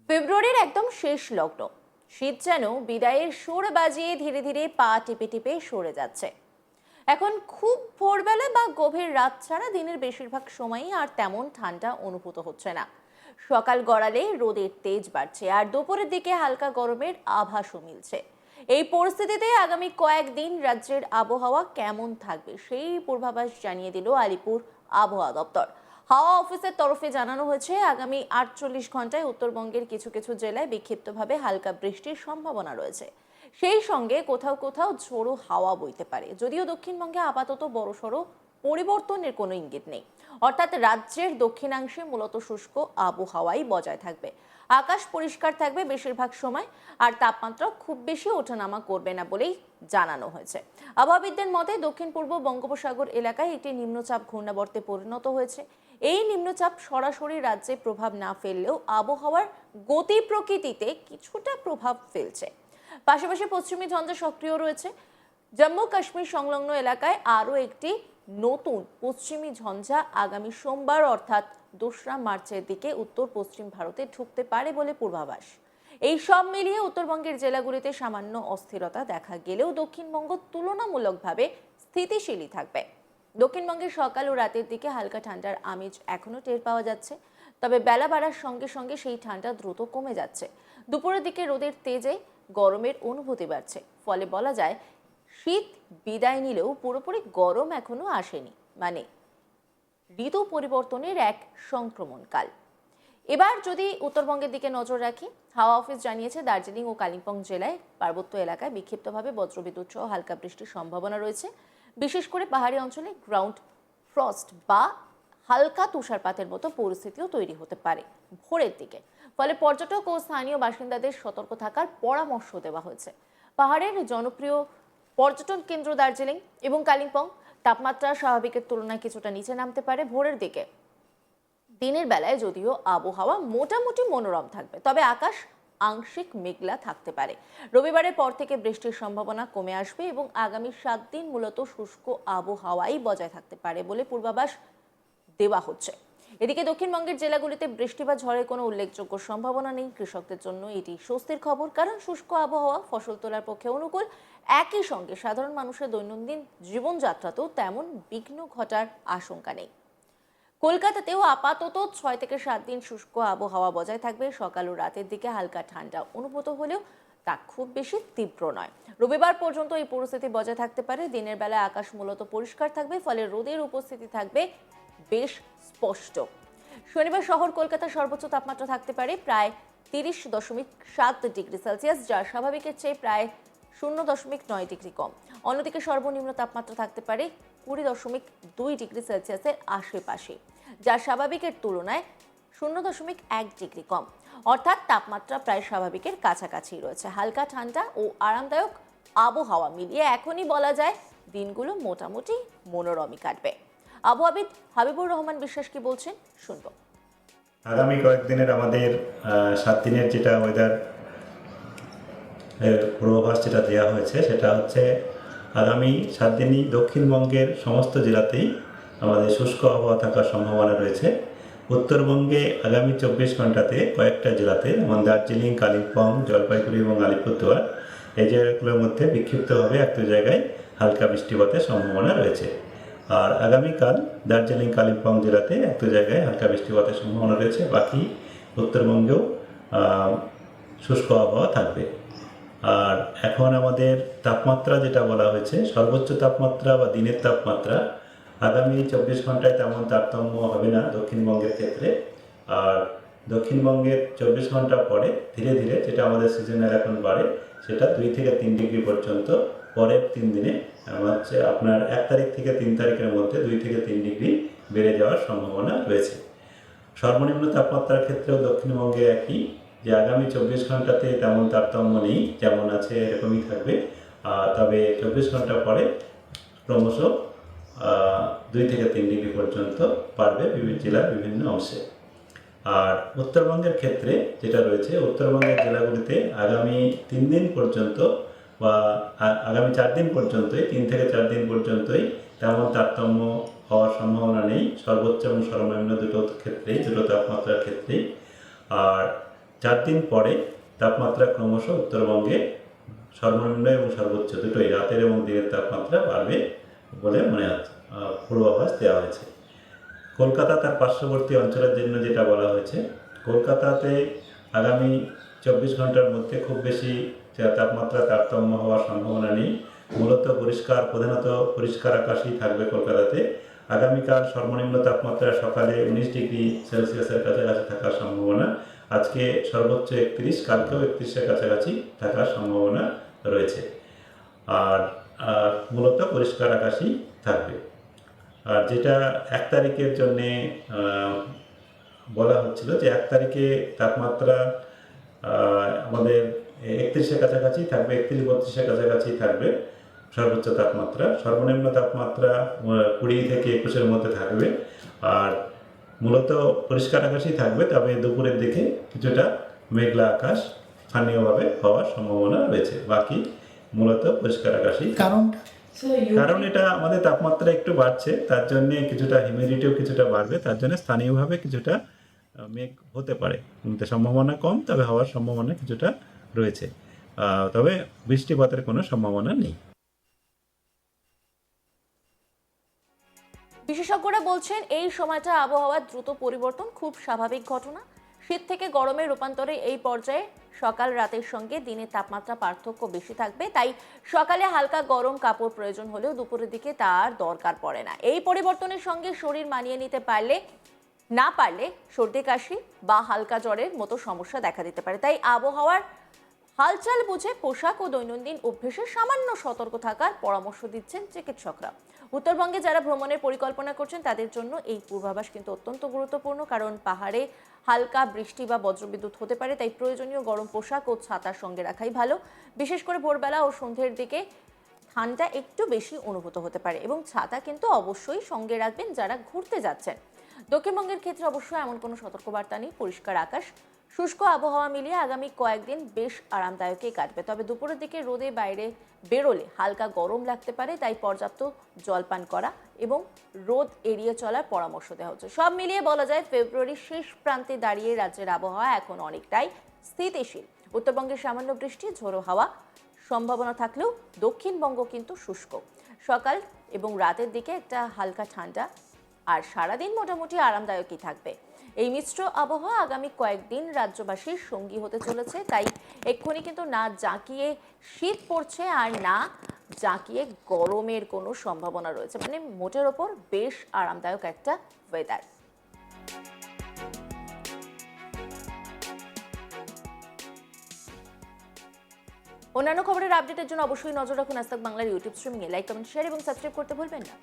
ফেব্রুয়ারির একদম শেষ লগ্ন। শীত যেন বিদায়ের সুর বাজিয়ে ধীরে ধীরে পা টিপে টিপে সরে যাচ্ছে। এখন খুব ভোরবেলা বা গভীর রাত ছাড়া দিনের বেশিরভাগ সময়ই আর তেমন ঠান্ডা অনুভূত হচ্ছে না। সকাল গড়ালে রোদের তেজ বাড়ছে আর দুপুরের দিকে হালকা গরমের আভাসও মিলছে। এই পরিস্থিতিতে আগামী কয়েকদিন রাজ্যের আবহাওয়া কেমন থাকবে সেই পূর্বাভাস জানিয়ে দিল আলিপুর আবহাওয়া দপ্তর। হাওয়া অফিসের তরফে জানানো হয়েছে, আগামী 48 ঘন্টায় উত্তরবঙ্গের কিছু কিছু জেলায় বিক্ষিপ্তভাবে হালকা বৃষ্টির সম্ভাবনা রয়েছে। সেই সঙ্গে কোথাও কোথাও ঝোড়ো হাওয়া বইতে পারে, যদিও দক্ষিণবঙ্গে আপাতত বড়সড় পরিবর্তনের কোনো ইঙ্গিত নেই। অর্থাৎ রাজ্যের দক্ষিণাংশে মূলত শুষ্ক আবহাওয়াই বজায় থাকবে। আকাশ পরিষ্কার থাকবে বেশিরভাগ সময়, আর তাপমাত্রা খুব বেশি ওঠানামা করবে না বলেই জানানো হয়েছে। আবহাওয়াবিদদের মতে দক্ষিণ পূর্ব বঙ্গোপসাগর এলাকায় একটি নিম্নচাপ ঘূর্ণাবর্তে পরিণত হয়েছে। এই নিম্নচাপ সরাসরি রাজ্যে প্রভাব না ফেললেও আবহাওয়ার গতি প্রকৃতিতে কিছুটা প্রভাব ফেলছে। পাশাপাশি পশ্চিমী ঝঞ্ঝা সক্রিয় রয়েছে। জম্মু কাশ্মীর সংলগ্ন এলাকায় আরও একটি নতুন পশ্চিমী ঝঞ্ঝা আগামী সোমবার অর্থাৎ 2রা মার্চের দিকে উত্তর পশ্চিম ভারতে ঢুকতে পারে বলে পূর্বাভাস। এই সব মিলিয়ে উত্তরবঙ্গের জেলাগুলিতে সামান্য অস্থিরতা দেখা গেলেও দক্ষিণবঙ্গ তুলনামূলকভাবে স্থিতিশীলই থাকবে। দক্ষিণবঙ্গের সকাল ও রাতের দিকে হালকা ঠান্ডার আমেজ এখনও টের পাওয়া যাচ্ছে, তবে বেলা বাড়ার সঙ্গে সঙ্গে সেই ঠান্ডা দ্রুত কমে যাচ্ছে। দুপুরের দিকে রোদের তেজে গরমের অনুভূতি বাড়ছে, ফলে বলা যায় শীত বিদায় নিলেও পুরোপুরি গরম এখনো আসেনি, মানে ঋতু পরিবর্তনের এক সংক্রমণকাল। এবার যদি উত্তরবঙ্গের দিকে নজর রাখি, হাওয়া অফিস জানিয়েছে দার্জিলিং ও কালিম্পং জেলায় পার্বত্য এলাকায় বিক্ষিপ্তভাবে বজ্রবিদ্যুৎ সহ হালকা বৃষ্টির সম্ভাবনা রয়েছে। বিশেষ করে পাহাড়ি অঞ্চলে গ্রাউন্ড ফ্রস্ট বা হালকা তুষারপাতের মতো পরিস্থিতিও তৈরি হতে পারে ভোরের দিকে। ফলে পর্যটক ও স্থানীয় বাসিন্দাদের সতর্ক থাকার পরামর্শ দেওয়া হয়েছে। পাহাড়ের জনপ্রিয় পর্যটন কেন্দ্র দার্জিলিং এবং কালিম্পং তাপমাত্রা স্বাভাবিকের তুলনায় কিছুটা নিচে নামতে পারে ভোরের দিকে। দিনের বেলায় যদিও আবহাওয়া মোটামুটি মনোরম থাকবে, তবে আকাশ আংশিক মেঘলা থাকতে পারে। রবিবারের পর থেকে বৃষ্টির সম্ভাবনা কমে আসবে এবং আগামী 7 দিন মূলত শুষ্ক আবহাওয়াই বজায় থাকতে পারে বলে পূর্বাভাস দেওয়া হচ্ছে। এদিকে দক্ষিণবঙ্গের জেলাগুলিতে বৃষ্টি বা ঝড়ের কোনো উল্লেখযোগ্য সম্ভাবনা নেই। কৃষকদের জন্য এটি স্বস্তির খবর, কারণ শুষ্ক আবহাওয়া ফসল তোলার পক্ষে অনুকূল। একই সঙ্গে সাধারণ মানুষের দৈনন্দিন জীবনযাত্রাতেও তেমন বিঘ্ন ঘটার আশঙ্কা নেই। কলকাতাতেও আপাতত 6 থেকে 7 দিন শুষ্ক আবহাওয়া বজায় থাকবে। সকাল ও রাতের দিকে হালকা ঠান্ডা অনুভূত হলেও তা খুব বেশি তীব্র নয়। রবিবার পর্যন্ত এই পরিস্থিতি বজায় থাকতে পারে। দিনের বেলায় আকাশ মূলত পরিষ্কার থাকবে, ফলে রোদের উপস্থিতি থাকবে বেশ স্পষ্ট। শনিবার শহর কলকাতার সর্বোচ্চ তাপমাত্রা থাকতে পারে প্রায় 30.7 ডিগ্রি সেলসিয়াস, যা স্বাভাবিকের চেয়ে প্রায় 0.9 ডিগ্রি কম। অন্যদিকে সর্বনিম্ন তাপমাত্রা থাকতে পারে 20.2 ডিগ্রি সেলসিয়াসের আশেপাশে, যা স্বাভাবিকের তুলনায় 0.1 ডিগ্রি কম। অর্থাৎ তাপমাত্রা প্রায় স্বাভাবিকের কাছাকাছি রয়েছে। হালকা ঠান্ডা ও আরামদায়ক আবহাওয়া মিলিয়ে এখনই বলা যায় দিনগুলো মোটামুটি মনোরমই কাটবে। আবহাওয়াবিদ হাবিবুর রহমান বিশ্বাস কি বলছেন শুনবো। আগামী কয়েকদিনের আমাদের 7 দিনের যেটা ওয়েদার পূর্বাভাস যেটা দেওয়া হয়েছে, সেটা হচ্ছে আগামী 7 দিনই দক্ষিণবঙ্গের সমস্ত জেলাতেই আমাদের শুষ্ক আবহাওয়া থাকার সম্ভাবনা রয়েছে। উত্তরবঙ্গে আগামী 24 ঘন্টাতে কয়েকটা জেলাতে, যেমন দার্জিলিং, কালিম্পং, জলপাইগুড়ি এবং আলিপুরদুয়ার, এই জায়গাগুলোর মধ্যে বিক্ষিপ্তভাবে একটা জায়গায় হালকা বৃষ্টিপাতের সম্ভাবনা রয়েছে। আর আগামীকাল দার্জিলিং, কালিম্পং জেলাতে একটা জায়গায় হালকা বৃষ্টিপাতের সম্ভাবনা রয়েছে। বাকি উত্তরবঙ্গেও শুষ্ক আবহাওয়া থাকবে। আর এখন আমাদের তাপমাত্রা যেটা বলা হয়েছে, সর্বোচ্চ তাপমাত্রা বা দিনের তাপমাত্রা আগামী 24 ঘন্টায় তেমন তারতম্য হবে না দক্ষিণবঙ্গের ক্ষেত্রে। আর দক্ষিণবঙ্গের 24 ঘন্টা পরে ধীরে ধীরে যেটা আমাদের সিজনাল এখন বাড়ে, সেটা 2 থেকে 3 ডিগ্রি পর্যন্ত পরের 3 দিনে হচ্ছে আপনার 1 তারিখ থেকে 3 তারিখের মধ্যে 2 থেকে 3 ডিগ্রি বেড়ে যাওয়ার সম্ভাবনা রয়েছে। সর্বনিম্ন তাপমাত্রার ক্ষেত্রেও দক্ষিণবঙ্গে একই, যে আগামী 24 ঘন্টাতে তেমন তারতম্য নেই, যেমন আছে এরকমই থাকবে। তবে 24 ঘন্টা পরে ক্রমশ 2 থেকে 3 ডিগ্রি পর্যন্ত বাড়বে বিভিন্ন জেলার বিভিন্ন অংশে। আর উত্তরবঙ্গের ক্ষেত্রে যেটা রয়েছে, উত্তরবঙ্গের জেলাগুলিতে আগামী 3 দিন পর্যন্ত বা আগামী 4 দিন পর্যন্তই, 3 থেকে 4 দিন পর্যন্তই তেমন তারতম্য হওয়ার সম্ভাবনা নেই, সর্বোচ্চ এবং সর্বনিম্ন দুটো ক্ষেত্রেই, দুটো তাপমাত্রার ক্ষেত্রেই। আর 4 দিন পরে তাপমাত্রা ক্রমশ উত্তরবঙ্গে সর্বনিম্ন এবং সর্বোচ্চ দুটোই রাতের এবং দিনের তাপমাত্রা বাড়বে বলে মনে হচ্ছে, পূর্বাভাস দেওয়া হয়েছে। কলকাতা তার পার্শ্ববর্তী অঞ্চলের জন্য যেটা বলা হয়েছে, কলকাতাতে আগামী 24 ঘন্টার মধ্যে খুব বেশি তাপমাত্রা তারতম্য হওয়ার সম্ভাবনা নেই। মূলত প্রধানত পরিষ্কার আকাশই থাকবে কলকাতাতে। আগামীকাল সর্বনিম্ন তাপমাত্রা সকালে 19 ডিগ্রি সেলসিয়াসের কাছাকাছি থাকার সম্ভাবনা। আজকে সর্বোচ্চ 31, কালকেও 31-এর কাছাকাছি থাকার সম্ভাবনা রয়েছে। আর মূলত পরিষ্কার আকাশই থাকবে। আর যেটা 1 তারিখের জন্যে বলা হচ্ছিল যে 1 তারিখে তাপমাত্রা আমাদের 31-এর কাছাকাছি থাকবে, 31-32-এর কাছাকাছি থাকবে সর্বোচ্চ তাপমাত্রা। সর্বনিম্ন তাপমাত্রা 20 থেকে 21-এর মধ্যে থাকবে। আর মূলত পরিষ্কার আকাশই থাকবে, তবে দুপুরের দিকে কিছুটা মেঘলা আকাশ স্থানীয়ভাবে হওয়ার সম্ভাবনা রয়েছে। বাকি মূলত পরিষ্কার আকাশই। কারণ এটা আমাদের তাপমাত্রা একটু বাড়ছে, তার জন্য কিছুটা হিউমিডিটিও কিছুটা বাড়বে, তার জন্য স্থানীয়ভাবে কিছুটা মেঘ হতে পারে, কিন্তু সম্ভাবনা কম, তবে হওয়ার সম্ভাবনা কিছুটা রয়েছে। তবে বৃষ্টিপাতের কোনো সম্ভাবনা নেই। বিশেষজ্ঞরা বলছেন এই সময়টা আবহাওয়ার দ্রুত পরিবর্তন খুব স্বাভাবিক ঘটনা। শীত থেকে গরমে রূপান্তরে এই পর্যায়ে সকাল রাতের সঙ্গে দিনের তাপমাত্রা পার্থক্য বেশি থাকবে, তাই সকালে হালকা গরম কাপড় প্রয়োজন হলেও দুপুরের দিকে তার দরকার পড়ে না। এই পরিবর্তনের সঙ্গে শরীর মানিয়ে নিতে না পারলে সর্দি কাশি বা হালকা জ্বরের মতো সমস্যা দেখা দিতে পারে। তাই আবহাওয়ার হালচাল বুঝে পোশাক ও দৈনন্দিন অভ্যেসে সামান্য সতর্ক থাকার পরামর্শ দিচ্ছেন চিকিৎসকরা। উত্তরবঙ্গে যারা ভ্রমণের পরিকল্পনা করছেন তাদের জন্য এই পূর্বাভাস কিন্তু অত্যন্ত গুরুত্বপূর্ণ, কারণ পাহাড়ে হালকা বৃষ্টি বা বজ্রবিদ্যুৎ হতে পারে, তাই প্রয়োজনীয় গরম পোশাক ও ছাতার সঙ্গে রাখাই ভালো। বিশেষ করে ভোরবেলা ও সন্ধ্যের দিকে ঠান্ডা একটু বেশি অনুভূত হতে পারে, এবং ছাতা কিন্তু অবশ্যই সঙ্গে রাখবেন যারা ঘুরতে যাচ্ছেন। দক্ষিণবঙ্গের ক্ষেত্রে অবশ্য এমন কোনো সতর্কবার্তা নেই। পরিষ্কার আকাশ, শুষ্ক আবহাওয়া মিলিয়ে আগামী কয়েকদিন বেশ আরামদায়কই কাটবে। তবে দুপুরের দিকে রোদে বাইরে বেরোলে হালকা গরম লাগতে পারে, তাই পর্যাপ্ত জলপান করা এবং রোদ এড়িয়ে চলার পরামর্শ দেওয়া হচ্ছে। সব মিলিয়ে বলা যায় ফেব্রুয়ারির শেষ প্রান্তে দাঁড়িয়ে রাজ্যের আবহাওয়া এখন অনেকটাই স্থিতিশীল। উত্তরবঙ্গের সামান্য বৃষ্টি, ঝোড়ো হাওয়া সম্ভাবনা থাকলেও দক্ষিণবঙ্গ কিন্তু শুষ্ক। সকাল এবং রাতের দিকে একটা হালকা ঠান্ডা, আর সারাদিন মোটামুটি আরামদায়কই থাকবে। এই মিশ্র আবহাওয়া আগামী কয়েকদিন রাজ্যবাসীর সঙ্গী হতে চলেছে, তাই এক্ষুনি কিন্তু না জাঁকিয়ে শীত পড়ছে আর না জাঁকিয়ে গরমের কোনো সম্ভাবনা রয়েছে। মানে মোটের ওপর বেশ আরামদায়ক একটা ওয়েদার। অন্যান্য খবরের আপডেটের জন্য অবশ্যই নজর রাখুন আজ তাক বাংলার ইউটিউব স্ট্রিমিংয়ে। লাইক, কমেন্ট, শেয়ার এবং সাবস্ক্রাইব করতে ভুলবেন না।